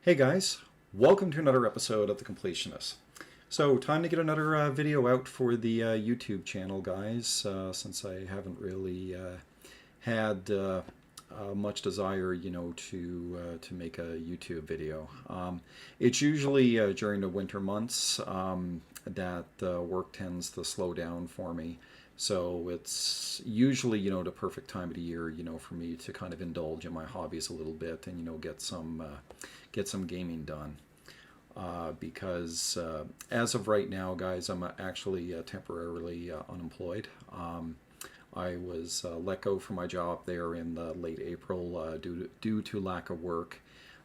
Hey guys, welcome to another episode of The Completionist. So, time to get another video out for the YouTube channel, guys, since I haven't really had much desire, to make a YouTube video. It's usually during the winter months that work tends to slow down for me. So it's usually, the perfect time of the year, for me to kind of indulge in my hobbies a little bit and, get some gaming done. Because as of right now, guys, I'm actually temporarily unemployed. I was let go from my job there in late April due to lack of work.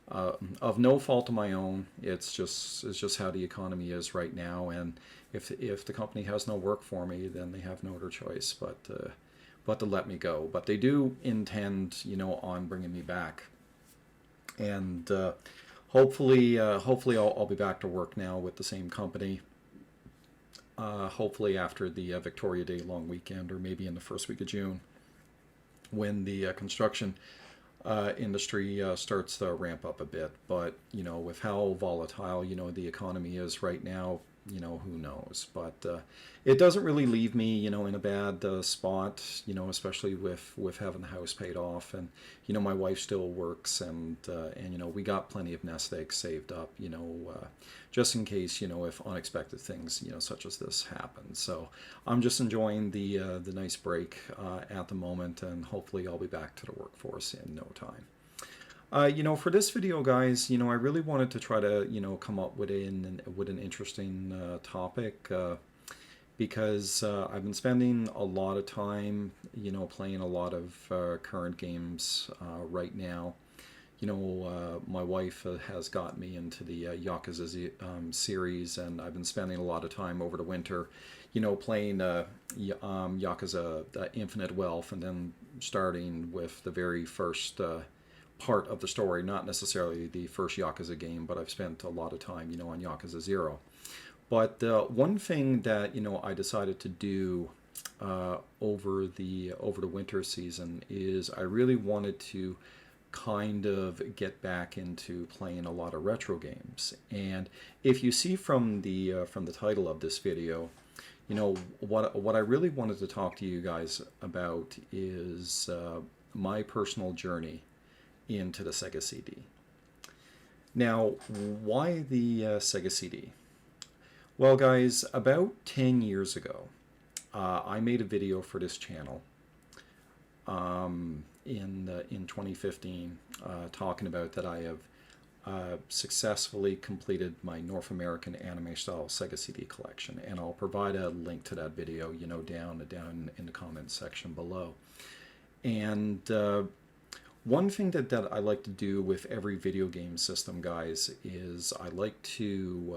Of no fault of my own. It's just how the economy is right now, and if the company has no work for me, then they have no other choice but to let me go. But they do intend, on bringing me back, and hopefully I'll be back to work now with the same company. Hopefully after the Victoria Day long weekend, or maybe in the first week of June, when the construction industry starts to ramp up a bit. But with how volatile the economy is right now, who knows. But it doesn't really leave me in a bad spot, especially with having the house paid off, and my wife still works, and we got plenty of nest eggs saved up, just in case, if unexpected things such as this happen. So I'm just enjoying the nice break at the moment, and hopefully I'll be back to the workforce in no time. For this video, guys, I really wanted to try to, come up with an interesting topic, because I've been spending a lot of time, playing a lot of current games right now. My wife has got me into the Yakuza series, and I've been spending a lot of time over the winter, playing Yakuza Infinite Wealth, and then starting with the very first part of the story, not necessarily the first Yakuza game, but I've spent a lot of time, on Yakuza 0. But one thing that, I decided to do over the winter season is I really wanted to kind of get back into playing a lot of retro games. And if you see from the title of this video, what I really wanted to talk to you guys about is my personal journey into the Sega CD. Now, why the Sega CD? Well, guys, about 10 years ago, I made a video for this channel in 2015, talking about that I have successfully completed my North American anime-style Sega CD collection, and I'll provide a link to that video, down in the comments section below. And one thing that I like to do with every video game system, guys, is I like to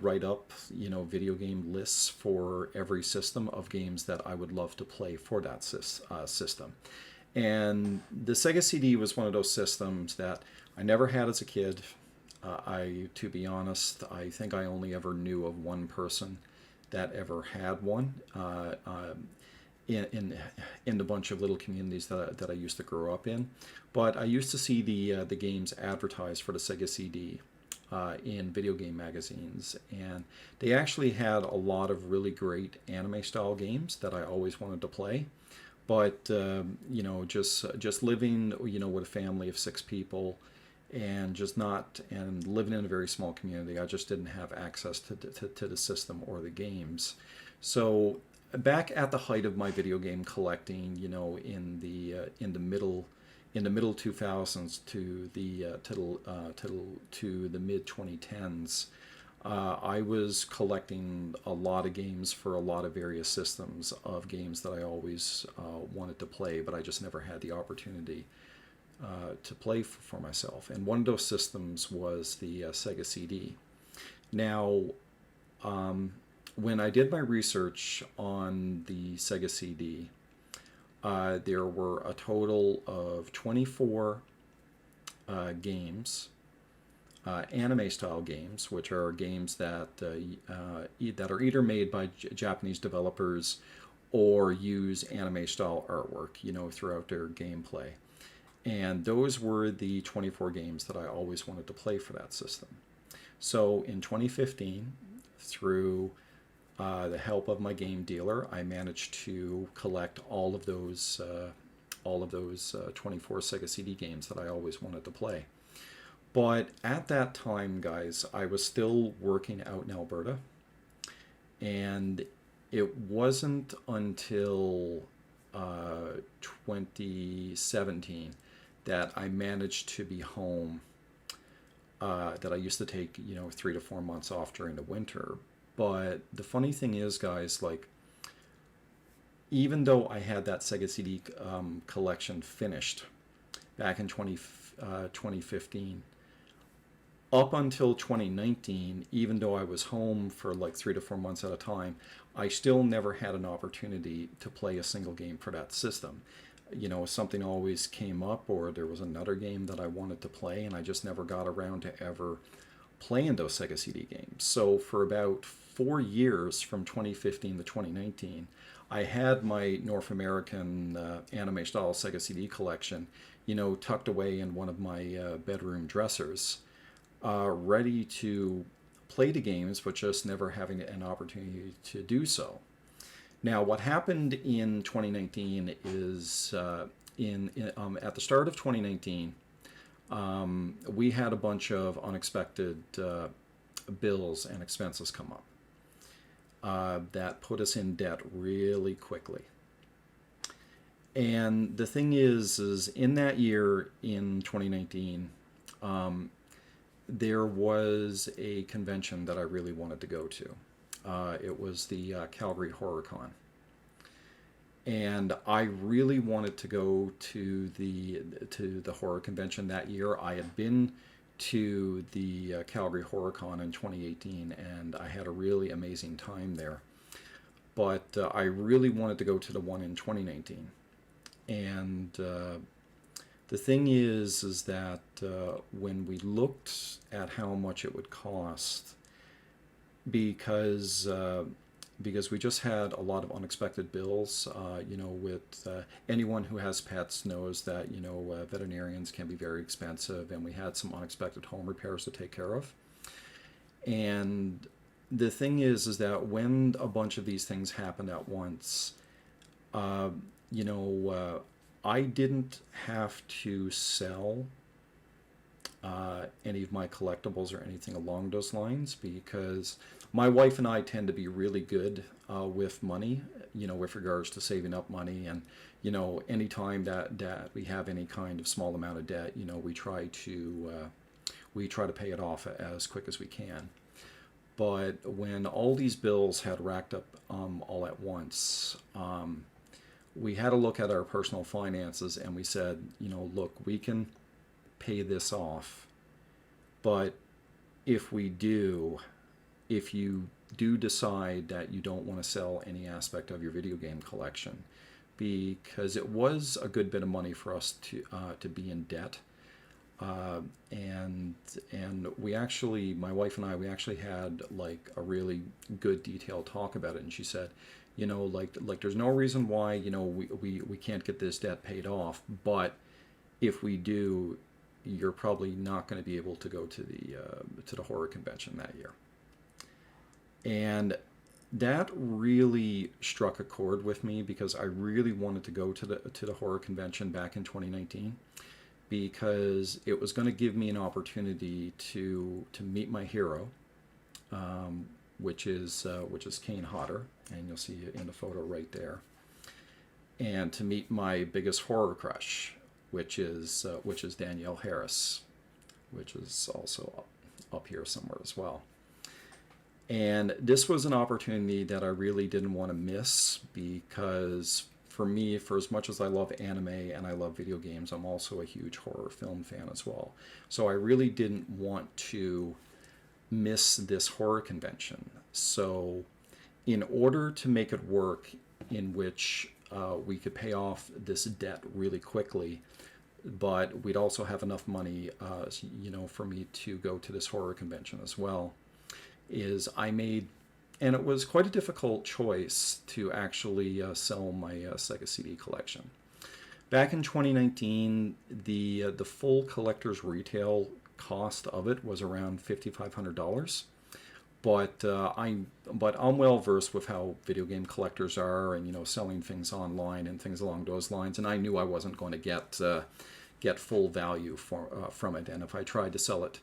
write up, video game lists for every system of games that I would love to play for that system. And the Sega CD was one of those systems that I never had as a kid. To be honest, I think I only ever knew of one person that ever had one. In the bunch of little communities that I used to grow up in. But I used to see the games advertised for the Sega CD in video game magazines, and they actually had a lot of really great anime style games that I always wanted to play. But just living with a family of 6 people, and living in a very small community, I just didn't have access to the system or the games. So back at the height of my video game collecting, in the middle 2000s to the mid 2010s, I was collecting a lot of games for a lot of various systems of games that I always wanted to play, but I just never had the opportunity to play for myself. And one of those systems was the Sega CD. Now, when I did my research on the Sega CD, there were a total of 24 games, anime-style games, which are games that are either made by Japanese developers or use anime-style artwork, throughout their gameplay. And those were the 24 games that I always wanted to play for that system. So in 2015, through the help of my game dealer, I managed to collect all of those 24 Sega CD games that I always wanted to play. But at that time, guys, I was still working out in Alberta, and it wasn't until 2017 that I managed to be home. That I used to take, 3 to 4 months off during the winter. But the funny thing is, guys, like, even though I had that Sega CD collection finished back in 2015, up until 2019, even though I was home for like 3 to 4 months at a time, I still never had an opportunity to play a single game for that system. Something always came up, or there was another game that I wanted to play, and I just never got around to ever playing those Sega CD games. So for about 4 years, from 2015 to 2019, I had my North American anime-style Sega CD collection, tucked away in one of my bedroom dressers, ready to play the games, but just never having an opportunity to do so. Now, what happened in 2019 is at the start of 2019, we had a bunch of unexpected bills and expenses come up that put us in debt really quickly. And the thing is in that year, in 2019, there was a convention that I really wanted to go to. It was the Calgary HorrorCon. And I really wanted to go to the horror convention that year. I had been to the Calgary HorrorCon in 2018, and I had a really amazing time there. But I really wanted to go to the one in 2019. And the thing is that when we looked at how much it would cost, because we just had a lot of unexpected bills. With anyone who has pets knows that veterinarians can be very expensive, and we had some unexpected home repairs to take care of. And the thing is that when a bunch of these things happened at once, I didn't have to sell any of my collectibles or anything along those lines, because my wife and I tend to be really good with money, with regards to saving up money. And, anytime that we have any kind of small amount of debt, we try to pay it off as quick as we can. But when all these bills had racked up all at once, we had to look at our personal finances, and we said, look, we can pay this off, but if you do decide that you don't want to sell any aspect of your video game collection, because it was a good bit of money for us to be in debt, and we actually, my wife and I, we actually had like a really good detailed talk about it, and she said, like there's no reason why we can't get this debt paid off, but if we do, you're probably not going to be able to go to the horror convention that year. And that really struck a chord with me, because I really wanted to go to the horror convention back in 2019, because it was going to give me an opportunity to meet my hero, which is Kane Hodder, and you'll see it in the photo right there, and to meet my biggest horror crush, which is Danielle Harris, which is also up here somewhere as well. And this was an opportunity that I really didn't want to miss, because for me, for as much as I love anime and I love video games, I'm also a huge horror film fan as well. So I really didn't want to miss this horror convention. So in order to make it work, in which we could pay off this debt really quickly, but we'd also have enough money, for me to go to this horror convention as well, is I made, and it was quite a difficult choice to actually sell my Sega CD collection. Back in 2019, the full collector's retail cost of it was around $5,500. But I'm well versed with how video game collectors are, and selling things online and things along those lines. And I knew I wasn't going to get full value from it. And if I tried to sell it,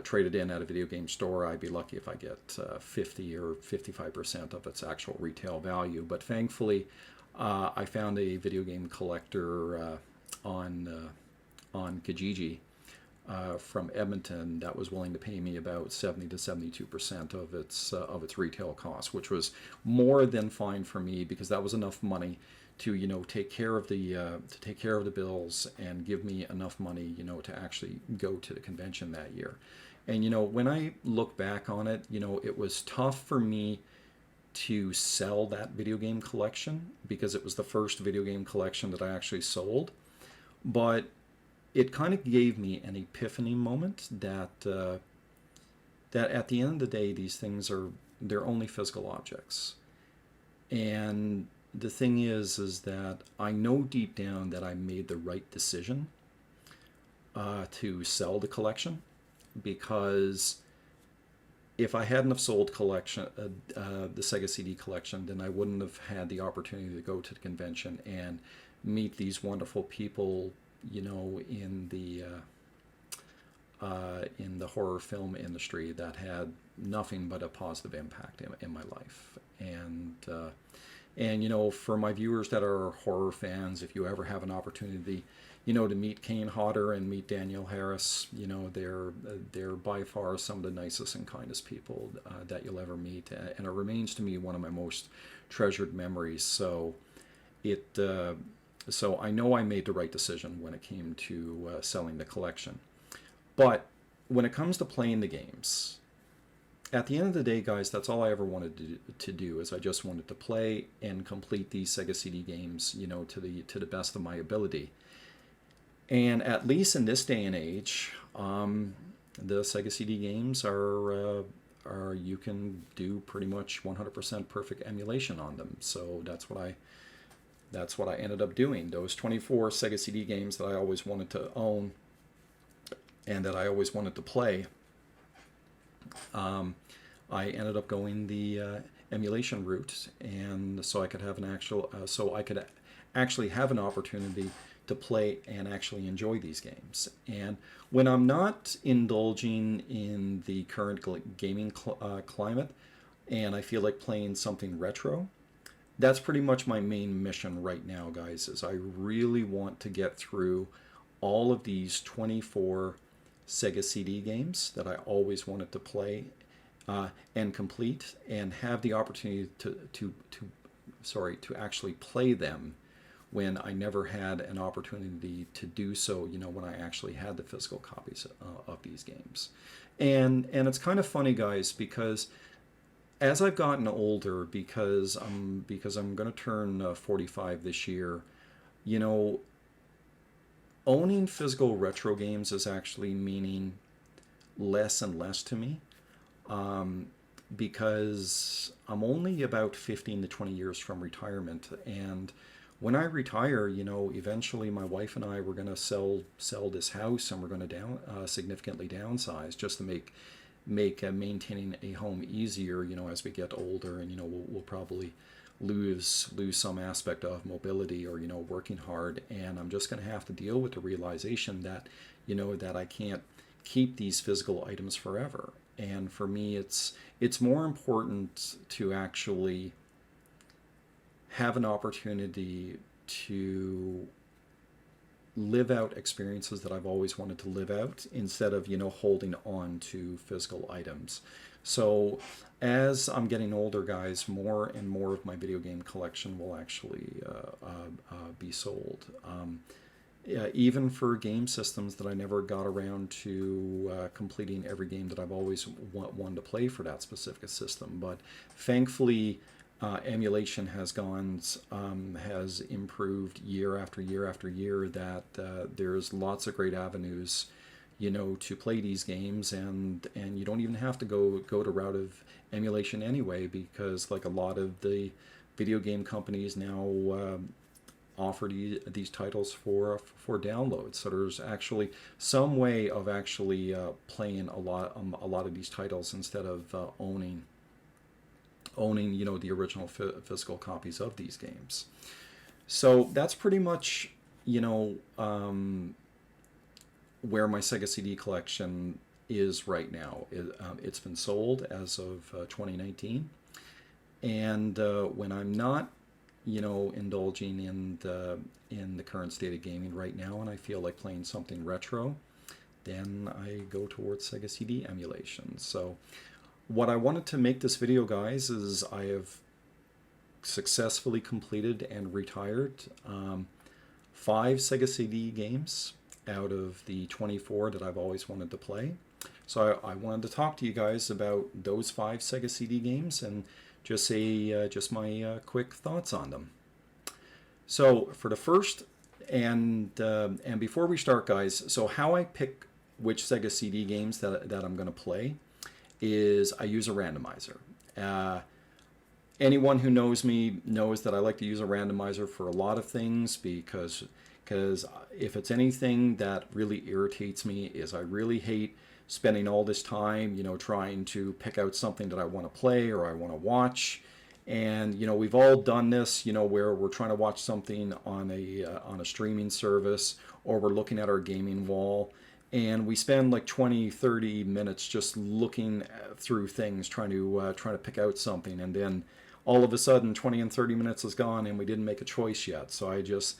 trade it in at a video game store, I'd be lucky if I get 50 or 55% of its actual retail value. But thankfully, I found a video game collector on Kijiji from Edmonton that was willing to pay me about 70 to 72% of its retail cost, which was more than fine for me, because that was enough money to take care of the bills and give me enough money to actually go to the convention that year. And when I look back on it, it was tough for me to sell that video game collection, because it was the first video game collection that I actually sold. But it kind of gave me an epiphany moment that at the end of the day, these things they're only physical objects. And the thing is that I know deep down that I made the right decision to sell the collection, because if I hadn't have sold the Sega CD collection, then I wouldn't have had the opportunity to go to the convention and meet these wonderful people, in the horror film industry that had nothing but a positive impact in my life. And for my viewers that are horror fans, if you ever have an opportunity, to meet Kane Hodder and meet Daniel Harris, they're by far some of the nicest and kindest people that you'll ever meet, and it remains to me one of my most treasured memories. So I know I made the right decision when it came to selling the collection. But when it comes to playing the games, at the end of the day, guys, that's all I ever wanted to do is I just wanted to play and complete these Sega CD games, to the best of my ability. And at least in this day and age, the Sega CD games are you can do pretty much 100% perfect emulation on them. So that's what I ended up doing. Those 24 Sega CD games that I always wanted to own and that I always wanted to play, I ended up going the emulation route, and so I could have actually have an opportunity to play and actually enjoy these games. And when I'm not indulging in the current gaming climate, and I feel like playing something retro, that's pretty much my main mission right now, guys, is I really want to get through all of these 24 Sega CD games that I always wanted to play and complete, and have the opportunity to actually play them when I never had an opportunity to do so, when I actually had the physical copies of these games. And it's kind of funny, guys, because as I've gotten older, because I'm going to turn 45 this year, owning physical retro games is actually meaning less and less to me, because I'm only about 15 to 20 years from retirement. And when I retire, eventually my wife and I were going to sell this house, and we're going to significantly downsize, just to make maintaining a home easier, as we get older, and we'll probably lose some aspect of mobility, or working hard, and I'm just going to have to deal with the realization that that I can't keep these physical items forever. And for me, it's more important to actually have an opportunity to live out experiences that I've always wanted to live out, instead of holding on to physical items. So as I'm getting older, guys, more and more of my video game collection will actually be sold. Even for game systems that I never got around to completing every game that I've always wanted to play for that specific system. But thankfully, emulation has improved year after year after year, that there's lots of great avenues to play these games, and you don't even have to go the route of emulation anyway, because like a lot of the video game companies now offer these titles for download. So there's actually some way of actually playing a lot of these titles instead of owning the original physical copies of these games. So that's pretty much where my Sega CD collection is right now. It's been sold as of 2019, and when I'm not indulging in the current state of gaming right now, and I feel like playing something retro, then I go towards Sega CD emulation. So what I wanted to make this video, guys, is I have successfully completed and retired 5 Sega CD games out of the 24 that I've always wanted to play. So I wanted to talk to you guys about those 5 Sega CD games and just say my quick thoughts on them. So for the first, and before we start, guys, so how I pick which Sega CD games that I'm going to play is I use a randomizer. Anyone who knows me knows that I like to use a randomizer for a lot of things because if it's anything that really irritates me is I really hate spending all this time, trying to pick out something that I want to play or I want to watch. And, we've all done this, where we're trying to watch something on a streaming service, or we're looking at our gaming wall and we spend like 20, 30 minutes just looking through things, trying to pick out something. And then all of a sudden 20 and 30 minutes is gone and we didn't make a choice yet. So I just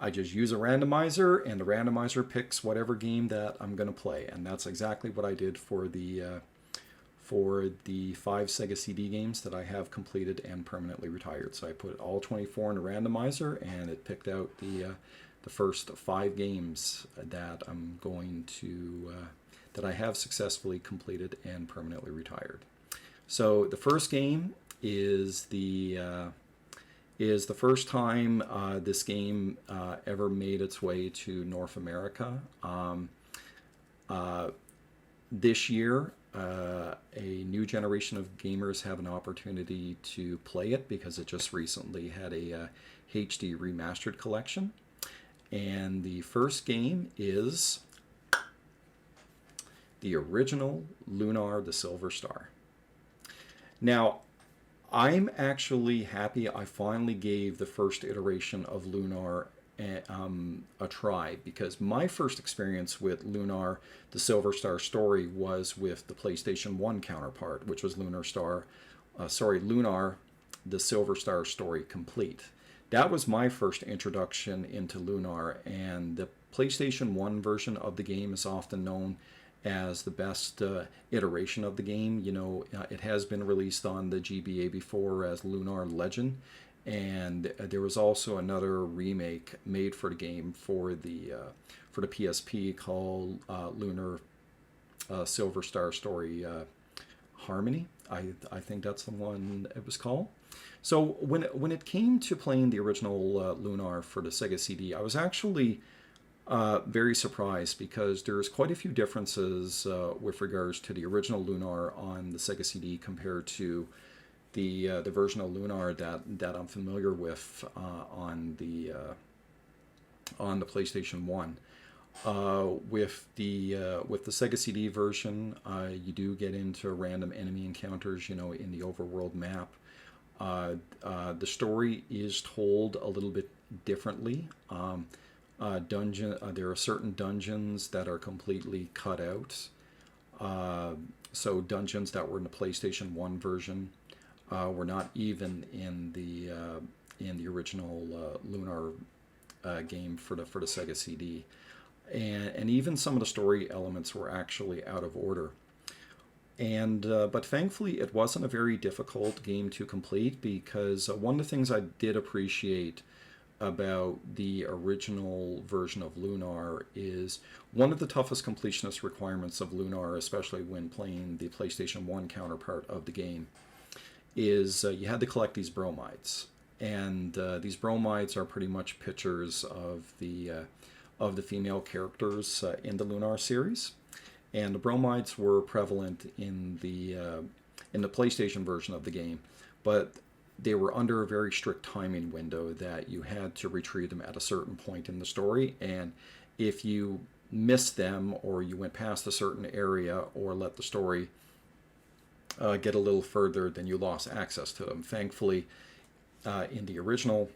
use a randomizer, and the randomizer picks whatever game that I'm going to play. And that's exactly what I did for the 5 Sega CD games that I have completed and permanently retired. So I put all 24 in the randomizer, and it picked out the first 5 games that I'm going to that I have successfully completed and permanently retired. So the first game is the first time this game ever made its way to North America. This year, a new generation of gamers have an opportunity to play it because it just recently had a HD remastered collection. And the first game is the original Lunar the Silver Star. Now, I'm actually happy I finally gave the first iteration of Lunar a try, because my first experience with Lunar the Silver Star story was with the PlayStation 1 counterpart, which was Lunar the Silver Star Story Complete. That was my first introduction into Lunar, and the PlayStation 1 version of the game is often known as the best iteration of the game. It has been released on the GBA before as Lunar Legend, and there was also another remake made for the game for the PSP called Lunar Silver Star Story Harmony. I think that's the one it was called. So when it came to playing the original Lunar for the Sega CD, I was actually very surprised, because there's quite a few differences with regards to the original Lunar on the Sega CD compared to the version of Lunar that I'm familiar with on the PlayStation 1. With the Sega CD version, you do get into random enemy encounters, in the overworld map. The story is told a little bit differently. There are certain dungeons that are completely cut out. So dungeons that were in the PlayStation 1 version were not even in the original Lunar game for the Sega CD, and even some of the story elements were actually out of order. And but thankfully, it wasn't a very difficult game to complete, because one of the things I did appreciate about the original version of Lunar is one of the toughest completionist requirements of Lunar, especially when playing the PlayStation 1 counterpart of the game, is you had to collect these bromides. And these bromides are pretty much pictures of the female characters in the Lunar series. And the bromides were prevalent in the PlayStation version of the game. But they were under a very strict timing window that you had to retrieve them at a certain point in the story, and if you missed them or you went past a certain area or let the story get a little further, then you lost access to them. Thankfully, in the original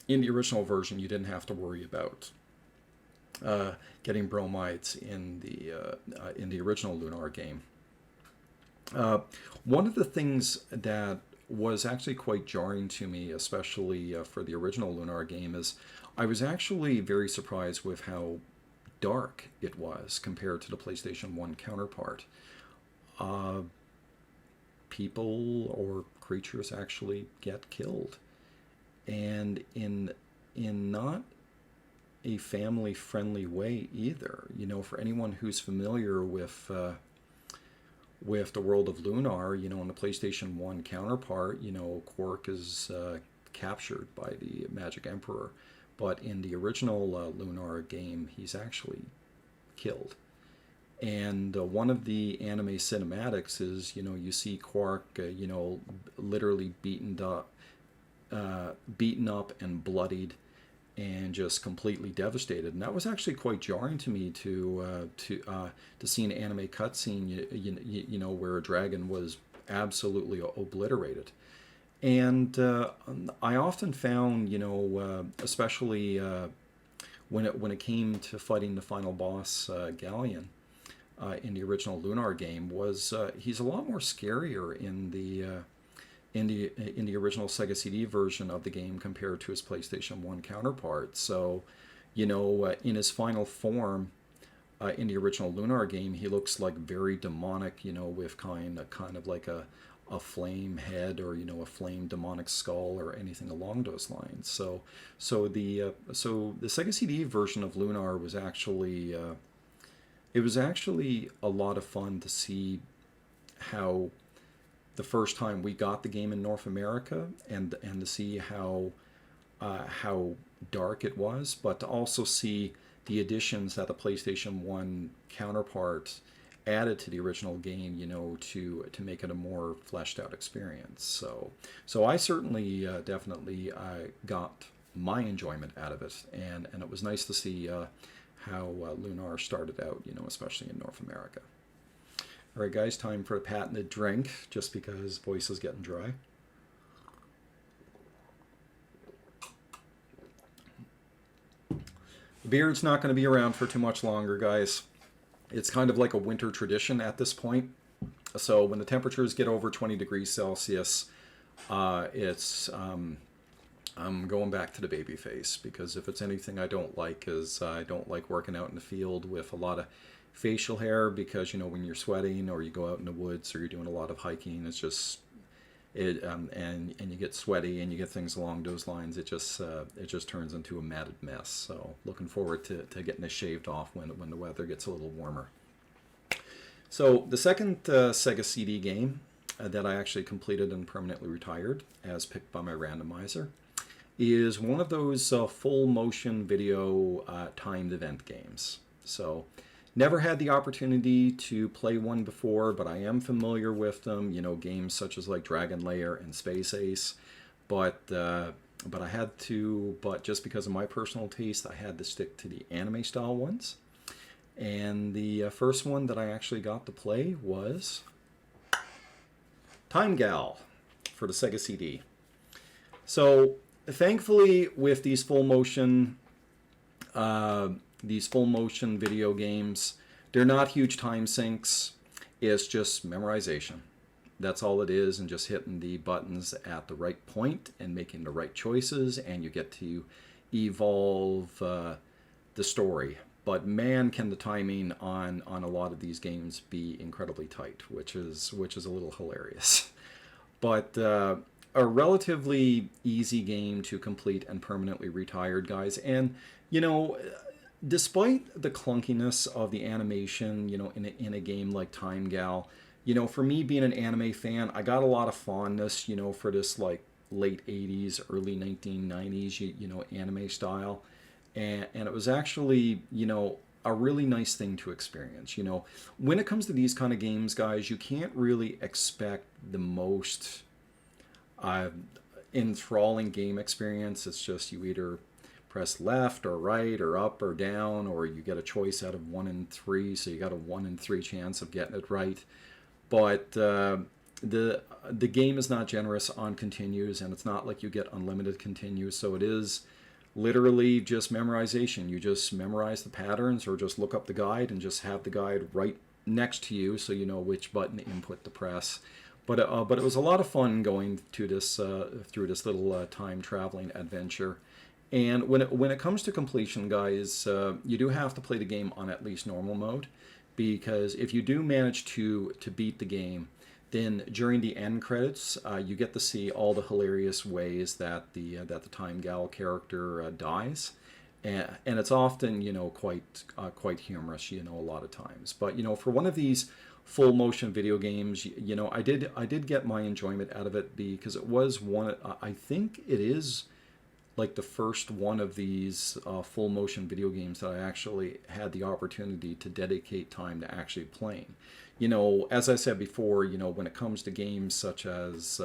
version, you didn't have to worry about getting bromides in the original Lunar game. One of the things that was actually quite jarring to me, especially for the original Lunar game, is I was actually very surprised with how dark it was compared to the PlayStation 1 counterpart. Uh, People or creatures actually get killed, and in not a family friendly way either. You know, for anyone who's familiar with the world of Lunar, you know, in the PlayStation 1 counterpart, you know, Quark is captured by the Magic Emperor. But in the original Lunar game, he's actually killed. And one of the anime cinematics is, you know, you see Quark, you know, literally beaten up and bloodied and just completely devastated. And that was actually quite jarring to me to see an anime cutscene, you know, where a dragon was absolutely obliterated. And I often found, you know, especially when it came to fighting the final boss, Galleon, in the original Lunar game, was he's a lot more scarier in the original Sega CD version of the game compared to his PlayStation 1 counterpart. So, you know, in his final form in the original Lunar game, he looks like very demonic, you know, with kind of like a flame head, or, you know, a flame demonic skull or anything along those lines. So the Sega CD version of Lunar was actually it was actually a lot of fun to see how the first time we got the game in North America, and to see how dark it was, but to also see the additions that the PlayStation 1 counterpart added to the original game, you know, to make it a more fleshed out experience. So I certainly definitely got my enjoyment out of it, and it was nice to see how Lunar started out, you know, especially in North America. All right, guys, time for a patented drink, just because voice is getting dry. The beard's not going to be around for too much longer, guys. It's kind of like a winter tradition at this point. So when the temperatures get over 20 degrees Celsius, I'm going back to the baby face, because if it's anything I don't like, is I don't like working out in the field with a lot of facial hair, because, you know, when you're sweating or you go out in the woods or you're doing a lot of hiking, it's just and you get sweaty and you get things along those lines, it just turns into a matted mess. So looking forward to getting this shaved off when the weather gets a little warmer. So the second Sega CD game that I actually completed and permanently retired, as picked by my randomizer, is one of those full motion video timed event games. So never had the opportunity to play one before, but I am familiar with them. You know, games such as like Dragon Lair and Space Ace, but I had to. But just because of my personal taste, I had to stick to the anime style ones. And the first one that I actually got to play was Time Gal for the Sega CD. So thankfully, with these full motion video games, they're not huge time sinks. It's just memorization. That's all it is, and just hitting the buttons at the right point and making the right choices, and you get to evolve the story. But man, can the timing on a lot of these games be incredibly tight, which is a little hilarious. But a relatively easy game to complete and permanently retired, guys. And, you know, despite the clunkiness of the animation, you know, in a game like Time Gal, you know, for me being an anime fan, I got a lot of fondness, you know, for this like late 80s, early 1990s, you know, anime style. And it was actually, you know, a really nice thing to experience. You know, when it comes to these kind of games, guys, you can't really expect the most enthralling game experience. It's just you either press left or right or up or down, or you get a choice out of 1 in 3, so you got a 1 in 3 chance of getting it right. But the game is not generous on continues, and it's not like you get unlimited continues. So it is literally just memorization. You just memorize the patterns, or just look up the guide and just have the guide right next to you, so you know which button input to press. But it was a lot of fun going to this through this little time traveling adventure. And when it comes to completion, guys, you do have to play the game on at least normal mode, because if you do manage to beat the game, then during the end credits, you get to see all the hilarious ways that the Time Gal character dies, and it's often quite humorous, a lot of times. But for one of these full motion video games, I did get my enjoyment out of it, because it was one. I think it is like the first one of these full motion video games that I actually had the opportunity to dedicate time to actually playing. As I said before, when it comes to games such as,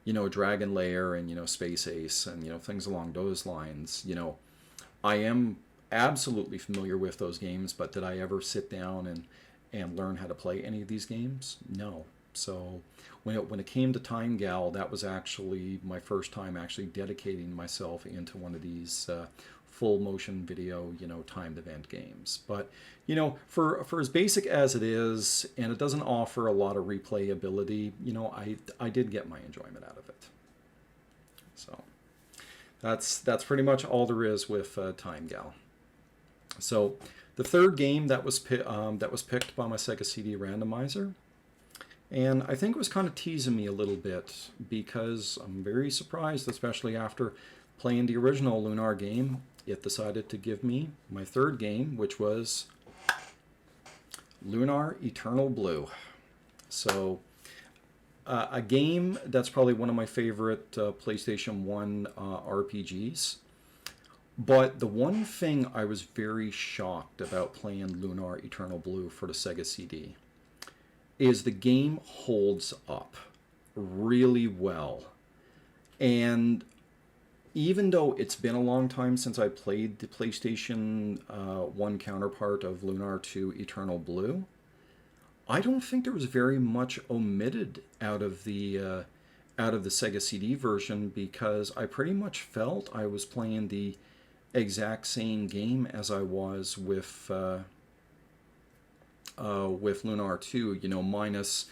Dragon Lair and, Space Ace and, things along those lines, I am absolutely familiar with those games, but did I ever sit down and learn how to play any of these games? No. So when it came to Time Gal, that was actually my first time actually dedicating myself into one of these full motion video, timed event games. But for as basic as it is, and it doesn't offer a lot of replayability, I did get my enjoyment out of it. So that's pretty much all there is with Time Gal. So the third game that was picked by my Sega CD randomizer. And I think it was kind of teasing me a little bit, because I'm very surprised, especially after playing the original Lunar game, it decided to give me my third game, which was Lunar Eternal Blue. So a game that's probably one of my favorite PlayStation 1 RPGs. But the one thing I was very shocked about playing Lunar Eternal Blue for the Sega CD is the game holds up really well. And even though it's been a long time since I played the PlayStation 1 counterpart of Lunar 2 Eternal Blue, I don't think there was very much omitted out of the Sega CD version, because I pretty much felt I was playing the exact same game as I was with Lunar 2, minus,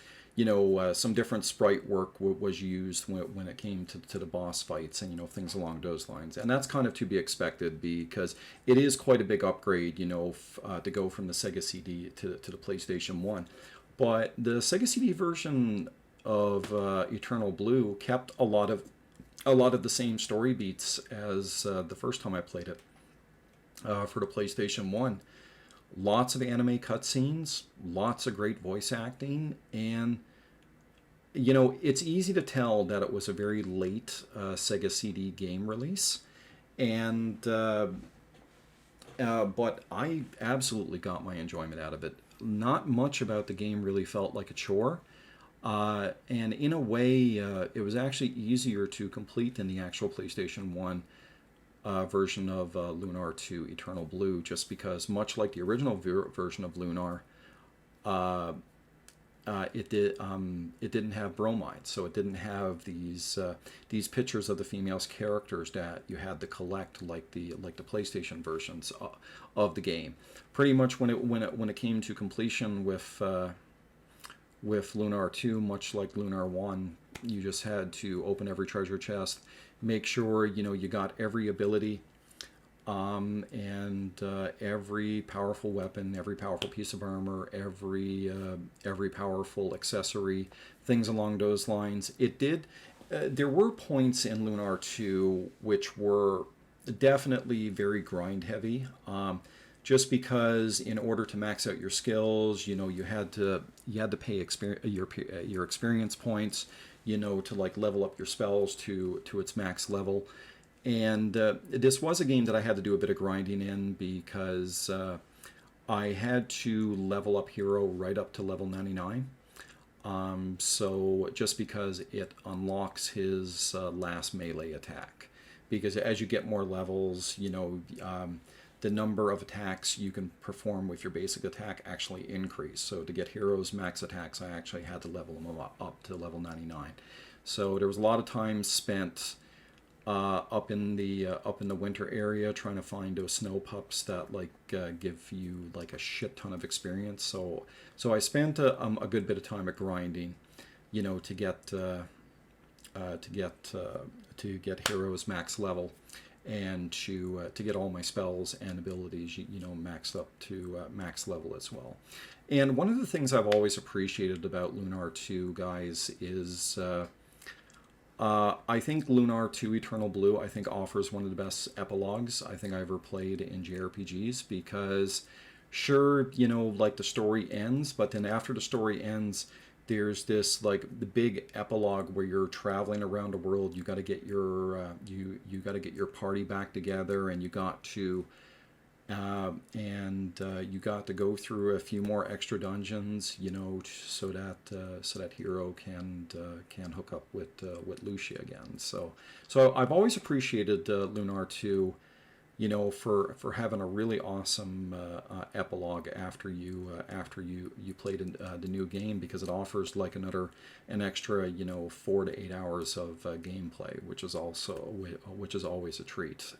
some different sprite work was used when it came to the boss fights and, things along those lines. And that's kind of to be expected, because it is quite a big upgrade, to go from the Sega CD to the PlayStation 1. But the Sega CD version of Eternal Blue kept a lot of the same story beats as the first time I played it for the PlayStation 1. Lots of anime cutscenes, lots of great voice acting, and it's easy to tell that it was a very late Sega CD game release, and but I absolutely got my enjoyment out of it. Not much about the game really felt like a chore, and in a way, it was actually easier to complete than the actual PlayStation 1 version of Lunar 2 Eternal Blue, just because, much like the original version of Lunar, it didn't have bromide, so it didn't have these pictures of the female's characters that you had to collect like the PlayStation versions of the game. Pretty much when it came to completion with Lunar 2, much like Lunar 1, you just had to open every treasure chest, make sure you got every ability, and every powerful weapon, every powerful piece of armor, every powerful accessory, things along those lines. It did. There were points in Lunar 2 which were definitely very grind heavy. Just because in order to max out your skills, you had to pay your experience points, to like level up your spells to its max level. And this was a game that I had to do a bit of grinding in, because I had to level up Hero right up to level 99. So just because it unlocks his last melee attack, because as you get more levels, the number of attacks you can perform with your basic attack actually increase. So to get heroes max attacks, I actually had to level them up to level 99. So there was a lot of time spent up in the winter area trying to find those snow pups that give you like a shit ton of experience. So I spent a good bit of time at grinding, to get to get heroes max level, and to get all my spells and abilities maxed up to max level as well. And one of the things I've always appreciated about Lunar 2, guys, is I think Lunar 2 Eternal Blue, I think, offers one of the best epilogues I think I ever played in JRPGs, because sure, like the story ends, but then after the story ends, there's this like the big epilogue where you're traveling around the world. You got to get your you got to get your party back together, and you got to you got to go through a few more extra dungeons, so that hero can hook up with Lucia again. So I've always appreciated Lunar 2, for having a really awesome epilogue after you played the new game, because it offers like an extra 4 to 8 hours of gameplay, which is always a treat.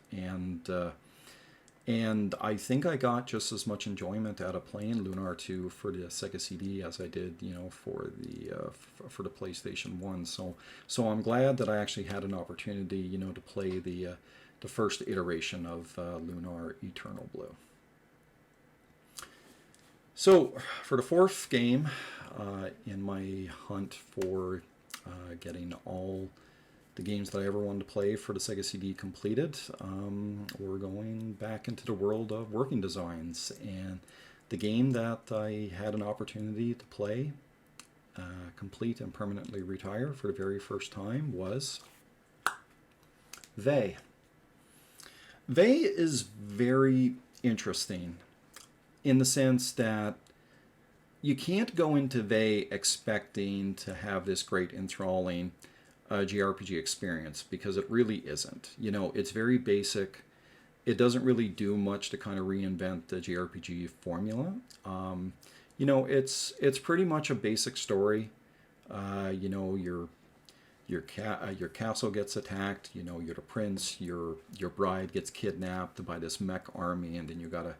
And I think I got just as much enjoyment out of playing Lunar 2 for the Sega CD as I did, for the PlayStation 1. So I'm glad that I actually had an opportunity, to play the first iteration of Lunar Eternal Blue. So for the fourth game in my hunt for getting all the games that I ever wanted to play for the Sega CD completed, we're going back into the world of working designs. And the game that I had an opportunity to play, complete and permanently retire for the very first time, was Vey. Vey is very interesting in the sense that you can't go into Vey expecting to have this great enthralling JRPG experience, because it really isn't. It's very basic. It doesn't really do much to kind of reinvent the JRPG formula. It's pretty much a basic story. Your castle gets attacked. You're the prince. Your bride gets kidnapped by this mech army, and then you gotta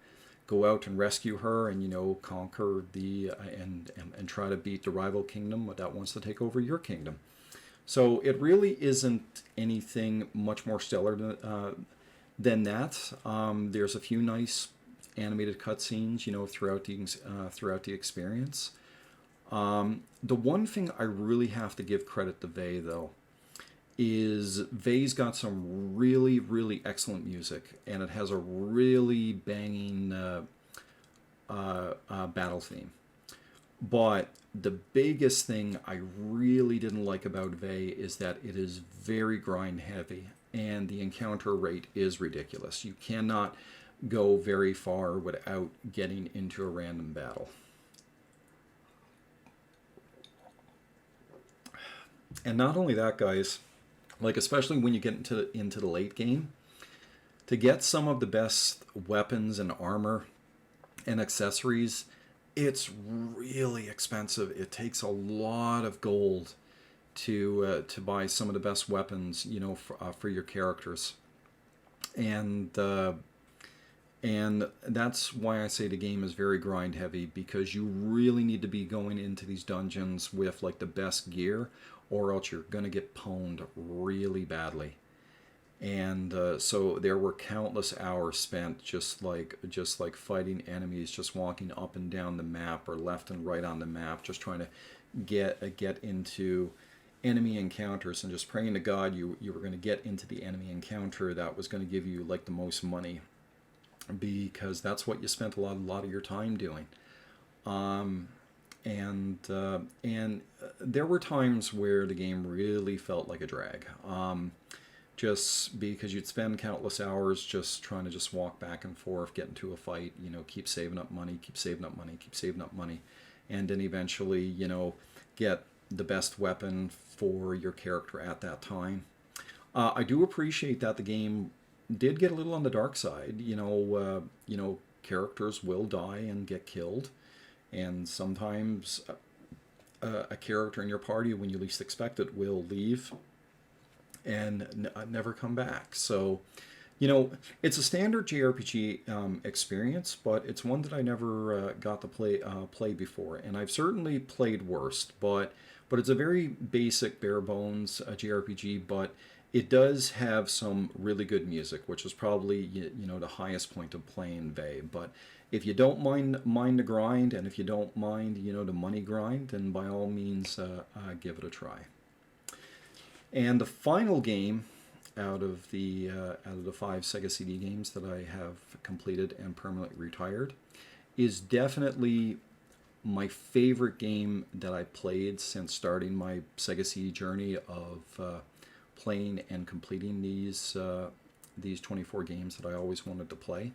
go out and rescue her, and conquer and try to beat the rival kingdom that wants to take over your kingdom. So it really isn't anything much more stellar than that. There's a few nice animated cutscenes, throughout the experience. The one thing I really have to give credit to Vey, though, is Vey's got some really, really excellent music, and it has a really banging battle theme. But the biggest thing I really didn't like about Vey is that it is very grind heavy, and the encounter rate is ridiculous. You cannot go very far without getting into a random battle. And not only that, guys, like especially when you get into the late game, to get some of the best weapons and armor and accessories, it's really expensive. It takes a lot of gold to buy some of the best weapons, for your characters, and that's why I say the game is very grind heavy, because you really need to be going into these dungeons with like the best gear, or else you're gonna get pwned really badly. And so there were countless hours spent just like fighting enemies, just walking up and down the map or left and right on the map, just trying to get into enemy encounters, and just praying to God you were going to get into the enemy encounter that was going to give you like the most money, because that's what you spent a lot of your time doing. And there were times where the game really felt like a drag. Just because you'd spend countless hours just trying to just walk back and forth, get into a fight, keep saving up money, keep saving up money, keep saving up money. and then eventually, get the best weapon for your character at that time. I do appreciate that the game did get a little on the dark side. Characters will die and get killed, and sometimes a character in your party, when you least expect it, will leave and never come back. So, it's a standard JRPG experience, but it's one that I never got to play before, and I've certainly played worse. But it's a very basic, bare bones JRPG, but it does have some really good music, which is probably the highest point of playing Vey. But if you don't mind the grind, and if you don't mind the money grind, then by all means give it a try. And the final game out of the 5 Sega CD games that I have completed and permanently retired is definitely my favorite game that I played since starting my Sega CD journey of playing and completing these 24 games that I always wanted to play.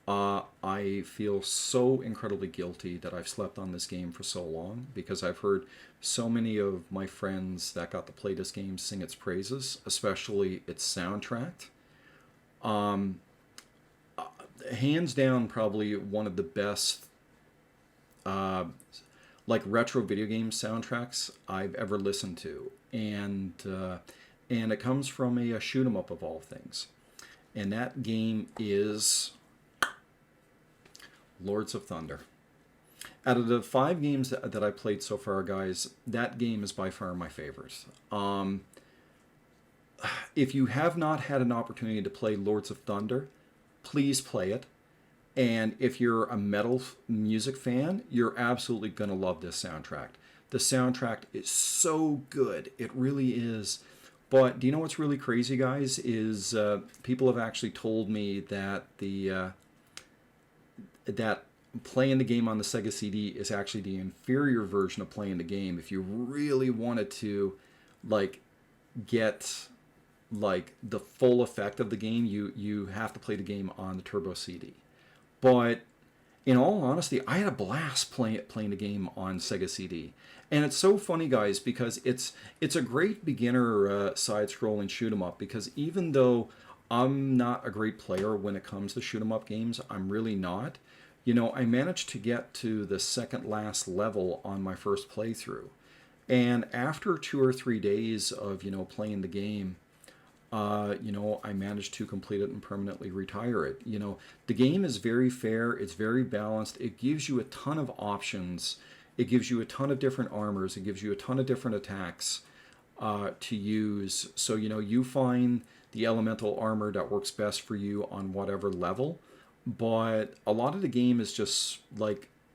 I feel so incredibly guilty that I've slept on this game for so long, because I've heard so many of my friends that got to play this game sing its praises, especially its soundtrack. Hands down, probably one of the best retro video game soundtracks I've ever listened to, and it comes from a shoot 'em up of all things, and that game is Lords of Thunder. Out of the 5 games that I played so far, guys, that game is by far my favorite. If you have not had an opportunity to play Lords of Thunder, please play it. And if you're a metal music fan, you're absolutely going to love this soundtrack. The soundtrack is so good. It really is. But do you know what's really crazy, guys, is people have actually told me that that playing the game on the Sega CD is actually the inferior version of playing the game. If you really wanted to get the full effect of the game, you have to play the game on the Turbo CD. But in all honesty, I had a blast playing the game on Sega CD. And it's so funny, guys, because it's a great beginner side-scrolling shoot 'em up, because even though I'm not a great player when it comes to shoot 'em up games, I'm really not. I managed to get to the second last level on my first playthrough. And after 2 or 3 days of, playing the game, I managed to complete it and permanently retire it. The game is very fair. It's very balanced. It gives you a ton of options. It gives you a ton of different armors. It gives you a ton of different attacks to use. So, you find the elemental armor that works best for you on whatever level. But a lot of the game is just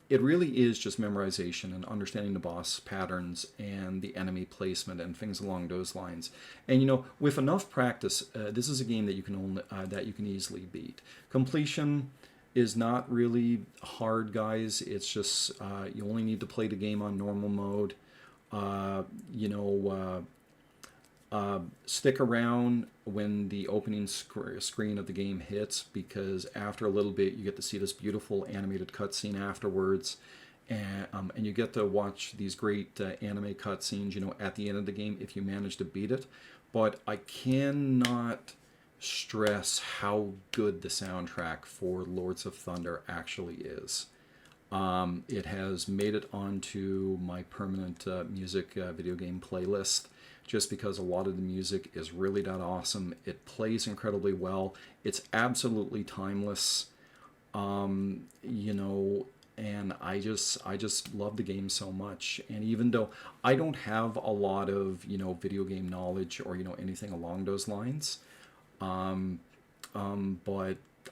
it really is just memorization and understanding the boss patterns and the enemy placement and things along those lines. And with enough practice, this is a game that you can easily beat. Completion is not really hard, guys. It's just you only need to play the game on normal mode. Stick around when the opening screen of the game hits, because after a little bit you get to see this beautiful animated cutscene afterwards, and you get to watch these great anime cutscenes at the end of the game if you manage to beat it. But I cannot stress how good the soundtrack for Lords of Thunder actually is. It has made it onto my permanent music video game playlist, just because a lot of the music is really that awesome. It plays incredibly well. It's absolutely timeless. And I just love the game so much. And even though I don't have a lot of, video game knowledge or, anything along those lines, but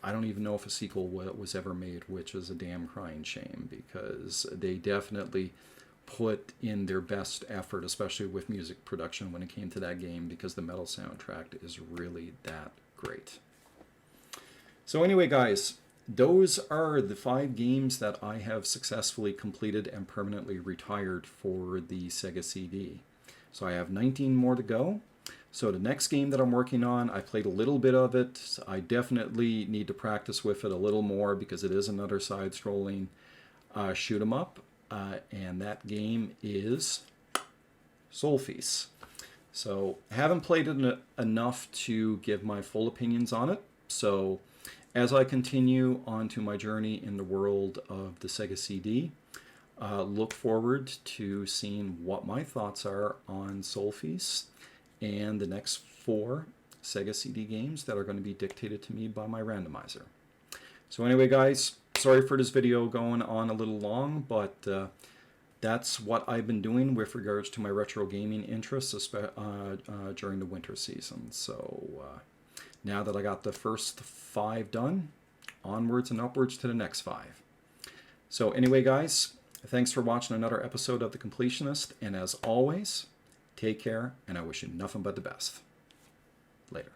I don't even know if a sequel was ever made, which is a damn crying shame, because they definitely put in their best effort, especially with music production when it came to that game, because the metal soundtrack is really that great. So anyway, guys, those are the 5 games that I have successfully completed and permanently retired for the Sega CD. So I have 19 more to go. So the next game that I'm working on, I played a little bit of it. I definitely need to practice with it a little more, because it is another side-scrolling shoot 'em up. and that game is Solfease. So haven't played it enough to give my full opinions on it. So as I continue onto my journey in the world of the Sega CD, look forward to seeing what my thoughts are on Solfease and the next 4 Sega CD games that are going to be dictated to me by my randomizer. So anyway, guys, sorry for this video going on a little long, but that's what I've been doing with regards to my retro gaming interests during the winter season. So now that I got the first 5 done, onwards and upwards to the next 5. So anyway, guys, thanks for watching another episode of The Completionist, and as always, take care, and I wish you nothing but the best. Later.